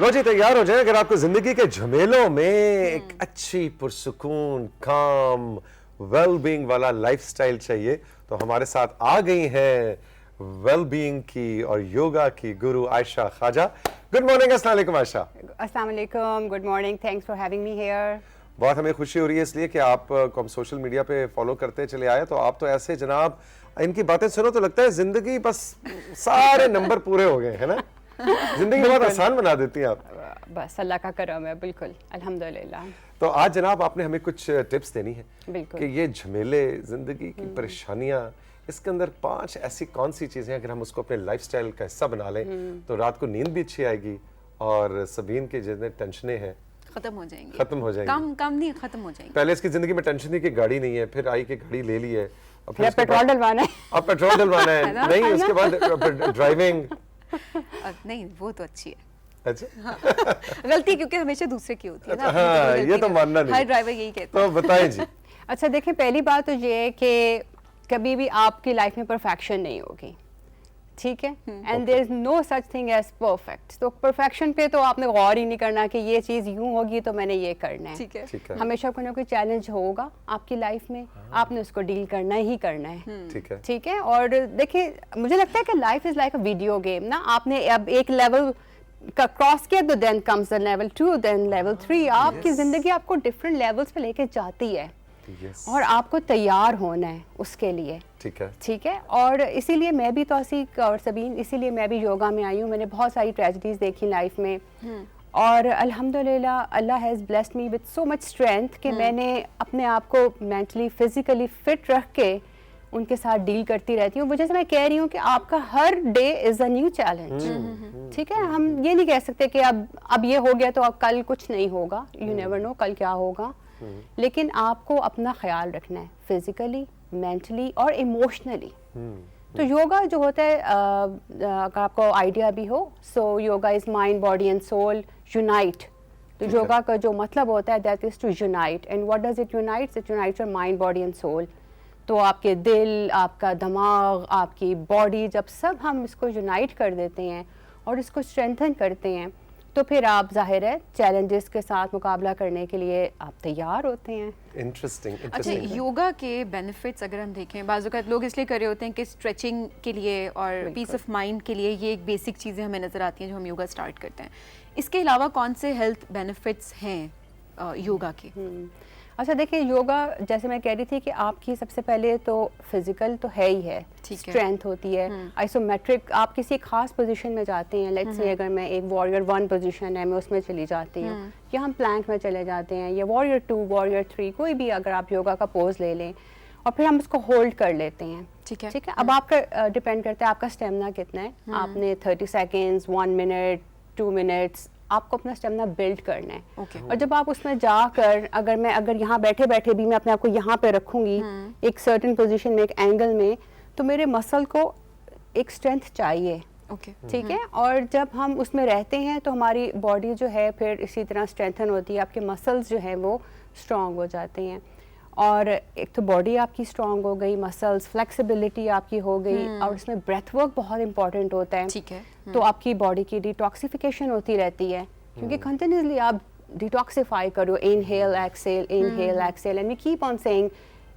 لو جی تیار ہو جائیں. اگر آپ کو زندگی کے جھمیلوں میں ایک اچھی پرسکون کام ویل بینگ والا لائف سٹائل چاہیے تو ہمارے ساتھ آ گئی ہیں ویل بینگ کی اور یوگا کی گرو عائشہ خواجہ. Good morning. السلام علیکم عائشہ. السلام علیکم, good morning, thanks for having me here. بہت ہمیں خوشی ہو رہی ہے اس لیے کہ آپ کو ہم سوشل میڈیا پہ فالو کرتے چلے آئے. تو آپ تو ایسے جناب ان کی باتیں سنو تو لگتا ہے زندگی بس سارے نمبر پورے ہو گئے ہیں نا. زندگی بہت آسان بنا دیتی ہیں آپ. بس اللہ کا کرم ہے, بالکل الحمدللہ. تو آج جناب آپ نے ہمیں کچھ ٹپس دینی ہے بالکل کہ یہ جھمیلے زندگی کی پریشانیاں, اس کے اندر 5 ایسی کون سی چیزیں اگر ہم اس کو اپنے لائف سٹائل کا حصہ بنا لیں تو رات کو نیند بھی اچھی آئے گی اور سبین کی جتنے ٹینشنیں ہیں ختم ہو جائیں گے. ختم ہو جائیں گی. کم نہیں, ختم ہو جائیں گے. پہلے اس کی زندگی میں ٹینشن تھی کہ گاڑی نہیں ہے, پھر آئی کہ گاڑی لے لی ہے, اور پھر پیٹرول ڈلوانا ہے, اب پیٹرول ڈلوانا ہے, نہیں اس کے بعد ڈرائیونگ. نہیں وہ تو اچھی ہے. اچھا غلطی کیونکہ ہمیشہ دوسرے کی ہوتی ہے نا. ہاں یہ تو ماننا نہیں, ہر ڈرائیور یہی کہتا ہے. تو بتائیں جی. اچھا دیکھیں, پہلی بات تو یہ ہے کہ کبھی بھی آپ کی لائف میں پرفیکشن نہیں ہوگی, ٹھیک ہے, and there is no such thing as perfect. تو پرفیکشن پہ تو آپ نے غور ہی نہیں کرنا کہ یہ چیز یوں ہوگی تو میں نے یہ کرنا ہے. ٹھیک ہے, ہمیشہ کوئی نہ کوئی چیلنج ہوگا آپ کی لائف میں, آپ نے اس کو ڈیل کرنا ہی کرنا ہے. ٹھیک ہے, اور دیکھیں مجھے لگتا ہے کہ life is like a video game نا. آپ نے اب ایک لیول کا کراس کیا تو دین کمز لیول 2, دین لیول 3. آپ کی زندگی آپ کو ڈفرینٹ لیولز پہ لے کے جاتی ہے اور آپ کو تیار ہونا ہے اس کے لیے. ٹھیک ہے, اور اسی لیے میں بھی توثیق اور سبین, اسی لیے میں بھی یوگا میں آئی ہوں. میں نے بہت ساری ٹریجڈیز دیکھی لائف میں اور الحمدللہ Allah has blessed me with so much strength کہ میں نے اپنے آپ کو مینٹلی فزیکلی فٹ رکھ کے ان کے ساتھ ڈیل کرتی رہتی ہوں. وجہ سے میں کہہ رہی ہوں کہ آپ کا ہر day is a new challenge. ٹھیک ہے, ہم یہ نہیں کہہ سکتے کہ اب یہ ہو گیا تو اب کل کچھ نہیں ہوگا. یو نیور نو کل کیا ہوگا, لیکن آپ کو اپنا خیال رکھنا ہے فزیکلی, مینٹلی اور ایموشنلی. تو یوگا جو ہوتا ہے, اگر آپ کو آئیڈیا بھی ہو, so yoga is mind body and soul unite. تو یوگا کا جو مطلب ہوتا ہے that is to unite. And what does it unites? It unites your mind body and soul. تو آپ کے دل, آپ کا دماغ, آپ کی باڈی, جب سب ہم اس کو یونائٹ کر دیتے ہیں اور اس کو اسٹرینتھن کرتے ہیں تو پھر آپ ظاہر ہے چیلنجز کے ساتھ مقابلہ کرنے کے لیے آپ تیار ہوتے ہیں. انٹرسٹنگ. اچھا, یوگا کے بینیفٹس اگر ہم دیکھیں, بعض اوقات لوگ اس لیے کر رہے ہوتے ہیں کہ اسٹریچنگ کے لیے اور پیس آف مائنڈ کے لیے یہ ایک بیسک چیزیں ہمیں نظر آتی ہیں جو ہم یوگا اسٹارٹ کرتے ہیں. اس کے علاوہ کون سے ہیلتھ بینیفٹس ہیں یوگا کے؟ اچھا دیکھیں, یوگا جیسے میں کہہ رہی تھی کہ آپ کی سب سے پہلے تو فزیکل تو ہے ہی ہے, اسٹرینتھ ہوتی ہے, آئسومیٹرک. آپ کسی خاص پوزیشن میں جاتے ہیں, لیٹس سے اگر میں ایک وارریئر 1 پوزیشن ہے میں اس میں چلی جاتی ہوں, یا ہم پلانک میں چلے جاتے ہیں, یا وارریئر 2, وارریئر 3, کوئی بھی اگر آپ یوگا کا پوز لے لیں اور پھر ہم اس کو ہولڈ کر لیتے ہیں. ٹھیک ہے, اب آپ کا ڈپینڈ کرتا ہے آپ کا اسٹیمنا کتنا ہے. آپ نے 30 سیکنڈز, 1 منٹ, 2 منٹس آپ کو اپنا اسٹیمنا بلڈ کرنا ہے. اور جب آپ اس میں جا کر اگر یہاں بیٹھے بیٹھے بھی میں اپنے آپ کو یہاں پہ رکھوں گی ایک سرٹن پوزیشن میں, ایک اینگل میں, تو میرے مسل کو ایک اسٹرینتھ چاہیے. ٹھیک ہے, اور جب ہم اس میں رہتے ہیں تو ہماری باڈی جو ہے پھر اسی طرح اسٹرینتھن ہوتی ہے, آپ کے مسلز جو ہیں وہ اسٹرانگ ہو جاتے ہیں. اور ایک تو باڈی آپ کی اسٹرانگ ہو گئی, مسلز, فلیکسیبلٹی آپ کی ہو گئی, اور اس میں بریتھ ورک بہت امپورٹنٹ ہوتا ہے. ٹھیک ہے, تو آپ کی باڈی کی ڈیٹاکسیفیکیشن ہوتی رہتی ہے کیونکہ کنٹینیوسلی آپ ڈیٹاکسیفائی کرو, inhale exhale, inhale exhale, and we keep on seeing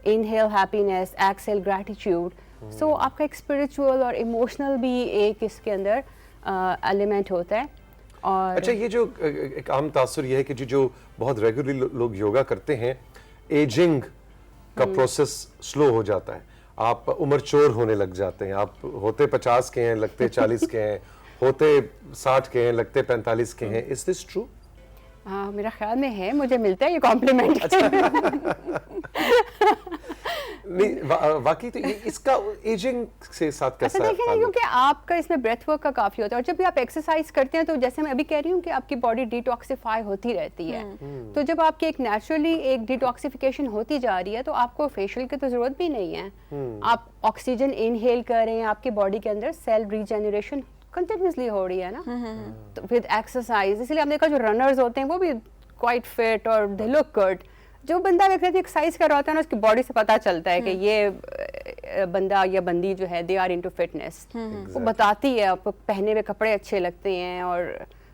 inhale happiness, exhale gratitude. So آپ کا ایک اسپرچول اور ایموشنل بھی ایک اس کے اندر ایلیمنٹ ہوتا ہے. اور اچھا, یہ جو ایک عام تاثر یہ ہے کہ جو بہت ریگولرلی لوگ یوگا کرتے ہیں, ایجنگ کا پروسیس سلو ہو جاتا ہے, آپ عمر چور ہونے لگ جاتے ہیں. آپ ہوتے 50 کے ہیں لگتے 40 کے ہیں, ہوتے 60 کے ہیں لگتے 45 کے ہیں. از دس ٹرو؟ ہاں, میرا خیال میں ہے, مجھے ملتا ہے یہ کمپلیمنٹ. نہیں واقعی تو اس کا ایجنگ سے ساتھ کیسا ہے؟ دیکھیں نا, کیونکہ آپ کا اس میں بریتھ ورک کا کافی ہوتا ہے, اور جب بھی آپ ایکسرسائز کرتے ہیں تو جیسے میں ابھی کہہ رہی ہوں کہ آپ کی باڈی ڈیٹاکسیفائی ہوتی رہتی ہے. تو جب آپ کی ایک نیچرلی ایک ڈیٹاکسیفیکیشن ہوتی جا رہی ہے تو آپ کو فیشیل کی تو ضرورت بھی نہیں ہے. آپ آکسیجن انہیل کر رہے ہیں, آپ کی باڈی کے اندر سیل ریجنریشن کنٹینیوسلی ہو رہی ہے نا ود ایکسرسائز. اسی لیے آپ نے دیکھا جو رنرز ہوتے ہیں وہ بھی کوائٹ فٹ اور دے لک گڈ. جو بندہ ایکسرسائز کر رہا ہوتا ہے نا, اس کی باڈی سے پتہ چلتا ہے کہ یہ بندہ یا بندی جو ہے دے آر انٹو فٹنس. وہ بتاتی ہے, آپ کو پہنے ہوئے کپڑے اچھے لگتے ہیں اور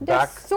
There are so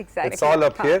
It's all up here.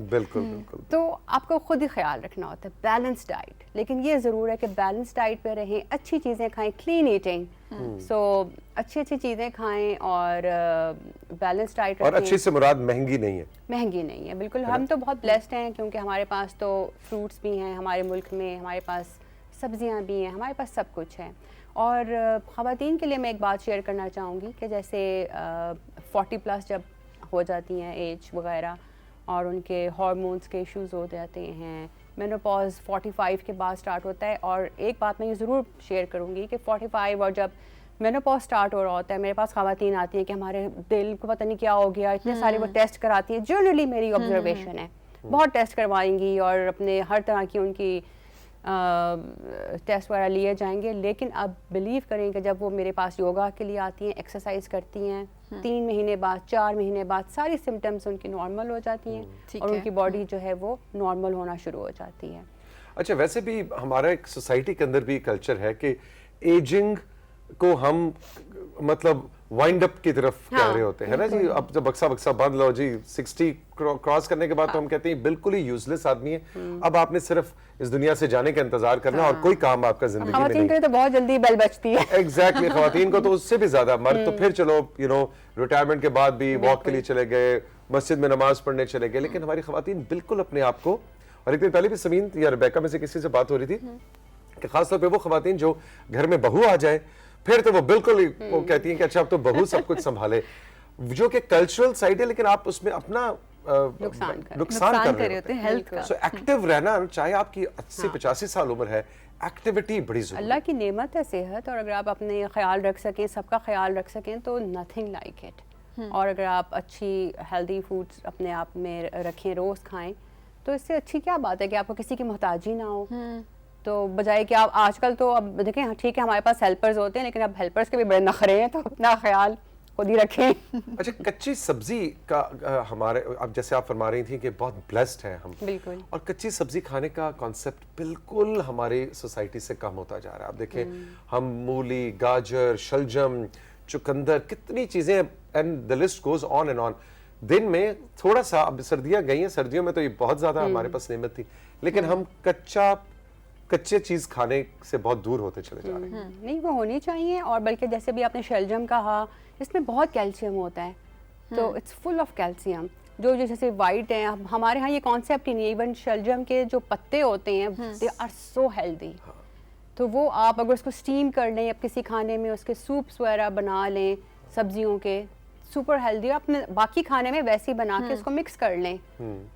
بالکل بالکل. تو آپ کو خود ہی خیال رکھنا ہوتا ہے بیلنس ڈائٹ, لیکن یہ ضرور ہے کہ بیلنس ڈائٹ پہ رہیں, اچھی چیزیں کھائیں, کلین ایٹنگ, سو اچھی اچھی چیزیں کھائیں اور بیلنس ڈائٹ رکھیں. اور اچھی سے مراد مہنگی نہیں ہے, مہنگی نہیں ہے بالکل. ہم تو بہت بلیسڈ ہیں کیونکہ ہمارے پاس تو فروٹس بھی ہیں ہمارے ملک میں, ہمارے پاس سبزیاں بھی ہیں, ہمارے پاس سب کچھ ہے. اور خواتین کے لیے میں ایک بات شیئر کرنا چاہوں گی کہ جیسے 40+ جب ہو جاتی ہیں ایج وغیرہ اور ان کے ہارمونس کے ایشوز ہو جاتے ہیں, مینوپاز 45 کے بعد سٹارٹ ہوتا ہے. اور ایک بات میں یہ ضرور شیئر کروں گی کہ 45 اور جب مینوپاز سٹارٹ ہو رہا ہوتا ہے, میرے پاس خواتین آتی ہیں کہ ہمارے دل کو پتہ نہیں کیا ہو گیا, اتنے سارے وہ ٹیسٹ کراتی ہیں. جنرلی میری آبزرویشن ہے بہت ٹیسٹ کروائیں گی اور اپنے ہر طرح کی ان کی ٹیسٹ وغیرہ لیے جائیں گے, لیکن اب بلیو کریں کہ جب وہ میرے پاس یوگا کے لیے آتی ہیں, ایکسرسائز کرتی ہیں, 3 مہینے بعد 4 مہینے بعد ساری سمٹمس ان کی نارمل ہو جاتی ہیں اور ان کی باڈی جو ہے وہ نارمل ہونا شروع ہو جاتی ہے. اچھا, ویسے بھی ہمارا ایک سوسائٹی کے اندر بھی کلچر ہے کہ ایجنگ کو ہم مطلب وائنڈ اپ کی طرف کہہ رہے ہوتے ہیں نا جی. اب جب بکسا باندھ لو جی 60 کراس کرنے کے بعد تو ہم کہتے ہیں بالکل ہی یوزلیس آدمی ہے, اب آپ نے صرف اس دنیا سے جانے کا انتظار کرنا اور کوئی کام آپ کا زندگی میں نہیں. خواتین کے تو بہت جلدی بیل بجتی ہے. ایگزیکٹلی, خواتین کو تو اس سے بھی زیادہ. مرد تو پھر چلو ریٹائرمنٹ کے بعد بھی واک کے لیے چلے گئے, مسجد میں نماز پڑھنے چلے گئے, لیکن ہماری خواتین بالکل اپنے آپ کو, اور ایک دن پہلے بھی سمین یا ریبیکا میں سے کسی سے بات ہو رہی تھی کہ خاص طور پہ وہ خواتین جو گھر میں بہو آ جائے پھر تو وہ بالکل وہ کہتی ہیں کہ اچھا اب تو بہو سب کچھ سنبھالے, جو کہ کلچرل سائڈ ہے, لیکن آپ اس میں اپنا نقصان کر رہے ہوتے ہیں ہیلتھ کا. سو ایکٹیو رہنا, چاہے آپ کی 80-85 سال عمر ہے, ایکٹیویٹی بڑی ضروری ہے. اللہ کی نعمت ہے صحت, اور اگر آپ اپنے خیال رکھ سکیں, سب کا خیال رکھ سکیں تو نتھنگ لائک اٹ. اور اگر آپ اچھی ہیلدی فوڈس اپنے آپ میں رکھیں, روز کھائیں, تو اس سے اچھی کیا بات ہے کہ آپ کو کسی کی محتاجی نہ ہو. تو بجائے کہ آپ آج کل تو اب دیکھیں ٹھیک ہے ہمارے پاس ہیلپرز ہوتے ہیں, لیکن اب ہیلپرز کے بھی بڑے نخرے ہیں, تو اپنا خیال خود ہی رکھیں. اچھا, کچی سبزی کا ہمارے, اب جیسے آپ فرما رہی تھیں کہ بہت بلیسڈ ہیں ہم, بالکل, اور کچی سبزی کھانے کا کانسیپٹ بالکل ہماری سوسائٹی سے کم ہوتا جا رہا ہے. آپ دیکھیں ہم مولی, گاجر, شلجم, چقندر, کتنی چیزیں, and the list goes on and on. دن میں تھوڑا سا, اب سردیاں گئی ہیں, سردیوں میں تو یہ بہت زیادہ ہمارے پاس نعمت تھی, لیکن ہم کچے چیز کھانے سے بہت دور ہوتے چلے جا رہے ہیں. نہیں, وہ ہونی چاہیے. اور بلکہ جیسے بھی آپ نے شلجم کہا, اس میں بہت کیلشیم ہوتا ہے, تو اٹس فل آف کیلشیم. جو جیسے وائٹ ہیں, ہمارے ہاں یہ کانسیپٹ ہی نہیں ہے. ایون شلجم کے جو پتے ہوتے ہیں دے آر سو ہیلدی, تو وہ آپ اگر اس کو اسٹیم کر لیں, اب کسی کھانے میں اس کے سوپس وغیرہ بنا لیں سبزیوں کے, سپر ہیلدی. اور اپنے باقی کھانے میں ویسے ہی بنا کے اس کو مکس کر لیں,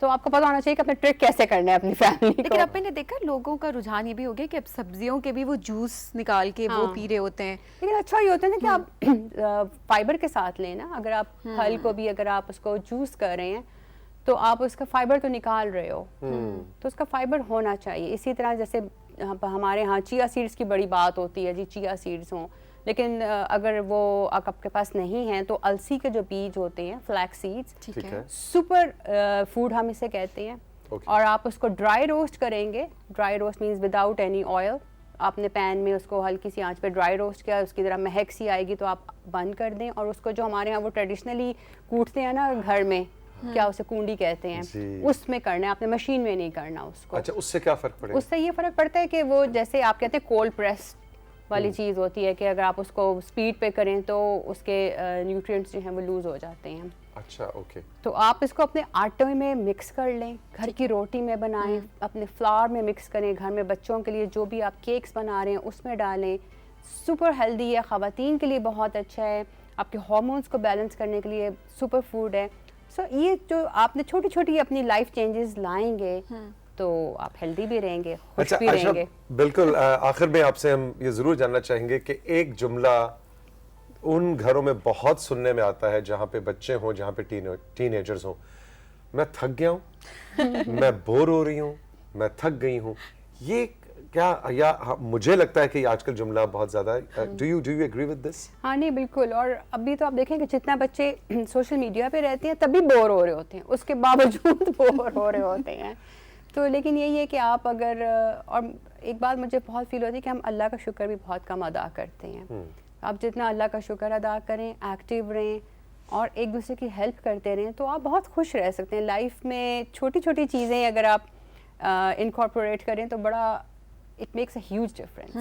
تو آپ کو پتا ہونا چاہیے کہ اپنے ٹرک کیسے کرنا ہے اپنی فیملی کو. لیکن آپ نے دیکھا لوگوں کا رجحان یہ بھی ہو گیا کہ اب سبزیوں کے بھی وہ جوس نکال کے وہ پی رہے ہوتے ہیں. لیکن اچھا یہ ہوتا ہے نا کہ آپ فائبر کے ساتھ لیں نا. اگر آپ پھل کو بھی اگر آپ اس کو جوس کر رہے ہیں تو آپ اس کا فائبر تو نکال رہے ہو, تو اس کا فائبر ہونا چاہیے. اسی طرح جیسے ہمارے ہاں چیا سیڈس کی بڑی بات ہوتی ہے جی, چیا سیڈس ہوں, لیکن اگر وہ آپ کے پاس نہیں ہیں تو السی کے جو بیج ہوتے ہیں, فلیکس سیڈس, سپر فوڈ ہم اسے کہتے ہیں. اور آپ اس کو ڈرائی روسٹ کریں گے, dry roast means without any oil. آپ نے پین میں اس کو ہلکی سی آنچ پہ ڈرائی روسٹ کیا, اس کی ذرا مہک سی آئے گی تو آپ بند کر دیں. اور اس کو جو ہمارے یہاں وہ ٹریڈیشنلی کوٹتے ہیں نا گھر میں, کیا اسے کنڈی کہتے ہیں, اس میں کرنا ہے, آپ نے مشین میں نہیں کرنا اس کو. اچھا, اس سے کیا فرق پڑے گا؟ اس سے یہ فرق پڑتا ہے کہ وہ جیسے آپ کہتے ہیں کولڈ پریس والی چیز ہوتی ہے کہ اگر آپ اس کو اسپیڈ پہ کریں تو اس کے نیوٹرینٹس جو ہیں وہ لوز ہو جاتے ہیں. اچھا, اوکے. تو آپ اس کو اپنے آٹے میں مکس کر لیں, گھر کی روٹی میں بنائیں, اپنے فلاور میں مکس کریں, گھر میں بچوں کے لیے جو بھی آپ کیکس بنا رہے ہیں اس میں ڈالیں. سپر ہیلدی ہے, خواتین کے لیے بہت اچھا ہے, آپ کے ہارمونس کو بیلنس کرنے کے لیے سپر فوڈ ہے. سو یہ جو آپ نے چھوٹی چھوٹی اپنی لائف چینجز لائیں گے تو آپ ہیلدی بھی رہیں گے, خوش بھی رہیں گے. بالکل. آخر میں آپ سے ہم یہ ضرور جاننا چاہیں گے کہ ایک جملہ ان گھروں میں بہت سننے میں آتا ہے جہاں پہ بچے ہوں, جہاں پہ ٹین ایجرز ہوں, میں تھک گیا ہوں, میں بور ہو رہی ہوں, میں تھک گئی ہوں. یہ کیا, یا مجھے لگتا ہے کہ آج کل جملہ بہت زیادہ ہے. Do you agree with this? ہاں نہیں بالکل. اور ابھی تو آپ دیکھیں کہ جتنا بچے سوشل میڈیا پہ رہتے ہیں تب بھی بور ہو رہے ہوتے ہیں, اس کے باوجود بور ہو رہے ہوتے ہیں. تو لیکن یہی ہے کہ آپ اگر, اور ایک بات مجھے بہت فیل ہوتی ہے کہ ہم اللہ کا شکر بھی بہت کم ادا کرتے ہیں. آپ جتنا اللہ کا شکر ادا کریں, ایکٹیو رہیں, اور ایک دوسرے کی ہیلپ کرتے رہیں تو آپ بہت خوش رہ سکتے ہیں لائف میں. چھوٹی چھوٹی چیزیں اگر آپ انکارپوریٹ کریں تو بڑا it makes a huge difference.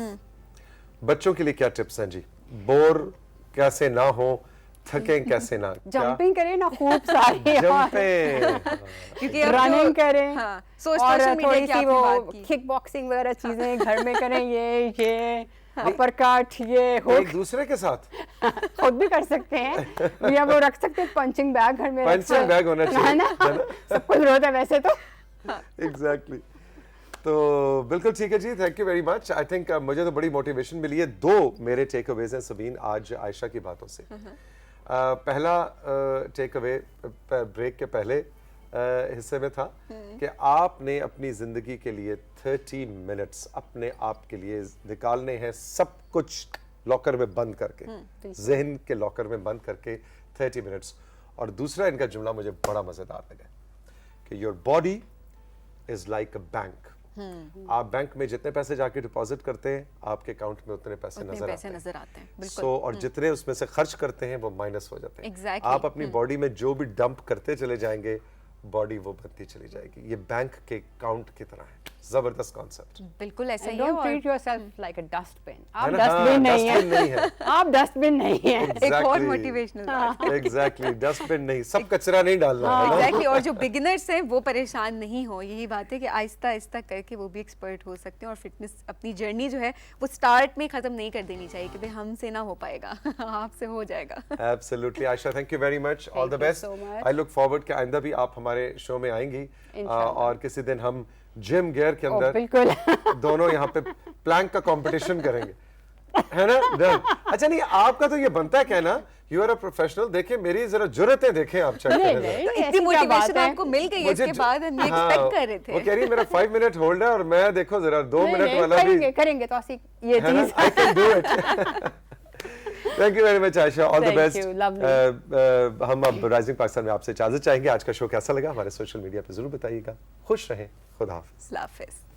بچوں کے لیے کیا ٹپس ہیں جی؟ بور کیسے نہ ہو, تھکیں کیسے نہ, جمپنگ کریں نا خوب ساری, جمپیں, رننگ کریں, اور تھوڑی سی وہ کی کک باکسنگ وغیرہ چیزیں گھر میں کریں, یہ اپر کٹ, یہ ایک دوسرے کے ساتھ خود بھی کر سکتے ہیں, یا وہ رکھ سکتے ہیں پنچنگ بیگ گھر میں, پنچنگ بیگ ہونا چاہیے نا, سب کو ضرورت ہے ویسے تو. ایگزیکٹلی. تو بالکل ٹھیک ہے جی, thank you very much. I think مجھے تو بڑی موٹیویشن ملی ہے. 2 میرے ٹیک اویز ہیں سبین آج عائشہ کی باتوں سے. پہلا ٹیک اوے بریک کے پہلے حصے میں تھا کہ آپ نے اپنی زندگی کے لیے 30 منٹس اپنے آپ کے لیے نکالنے ہیں, سب کچھ لاکر میں بند کر کے, ذہن کے لاکر میں بند کر کے 30 منٹس. اور دوسرا ان کا جملہ مجھے بڑا مزیدار لگا کہ your body is like a bank. آپ بینک میں جتنے پیسے جا کے ڈپازٹ کرتے ہیں آپ کے اکاؤنٹ میں اتنے پیسے نظر آتے ہیں. سو اور جتنے اس میں سے خرچ کرتے ہیں وہ مائنس ہو جاتے ہیں. آپ اپنی باڈی میں جو بھی ڈمپ کرتے چلے جائیں گے باڈی وہ بنتی چلی جائے گی. یہ بینک کے اکاؤنٹ کی طرح ہے. زبردست کانسیپٹ. بالکل ایسا ہی ہے. Don't treat yourself like a dustbin. آپ ڈسٹ بن نہیں ہیں, آپ ڈسٹ بن نہیں ہیں. ایک اور موٹیویشنل بات. ایگزیکٹلی, ڈسٹ بن نہیں, سب کچرا نہیں ڈالنا ہے. ایگزیکٹلی. اور جو بگنرس ہیں وہ پریشان نہیں ہو. یہی بات ہے کہ آہستہ آہستہ کر کے وہ بھی ایکسپرٹ ہو سکتے ہیں, اور فٹنس اپنی جرنی جو ہے وہ سٹارٹ میں ختم نہیں کر دینی چاہیے کہ بھائی ہم سے نہ ہو پائے گا, آپ سے ہو جائے گا. Absolutely. Ayesha thank you very much, all the best. I look forward کہ آئندہ بھی آپ ہمارے شو میں آئیں گی, اور کسی دن ہم جم گیئر کے اندر بالکل دونوں یہاں پہ پلانک کا کمپٹیشن کریں گے, ہے نا. اچھا نہیں, آپ کا تو یہ بنتا ہے کہنا یو آر اے پروفیشنل. دیکھیں میری ذرا جرتیں دیکھیں آپ, چیک کریں. اتنی موٹیویشن آپ کو مل گئی ہے, اس کے بعد ہم یہ ایکسپیکٹ کر رہے تھے. وہ کہہ رہی میرا 5 منٹ ہولڈ ہے اور میں دیکھو ذرا 2 منٹ والا بھی کریں گے تو یہ چیز. I can do it. Thank you very much Ayesha, all the best. ہم اب رائزنگ پاکستان میں آپ سے اجازت چاہیں گے. آج کا شو کیسا لگا ہمارے سوشل میڈیا پہ ضرور بتائیے گا. خوش رہیں, خدا حافظ. اللہ حافظ.